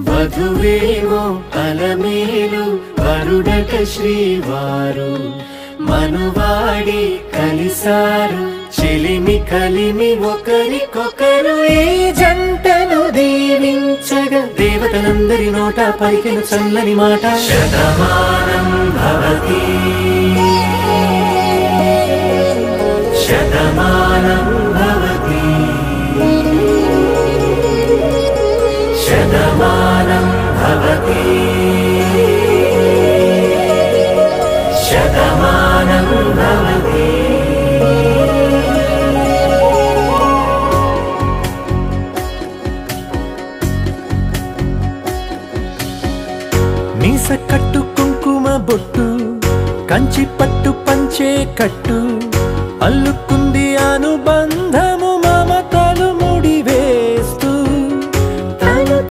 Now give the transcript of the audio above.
వధువేమో అలమేలు వరుడట శ్రీవారు మనువాడి కలిసారు చెలిమి కలిమి ఒకరికొకరు ఈ జంటను దీవించగా దేవతలందరి నోట పలికిన చల్లని మాట శతమానం భవతి శతమానం భవతి శతమానం భవతి శతమానం భవతి మీస కట్టు కుంకుమ బొట్టు కంచి పట్టు పంచే కట్టు అల్లు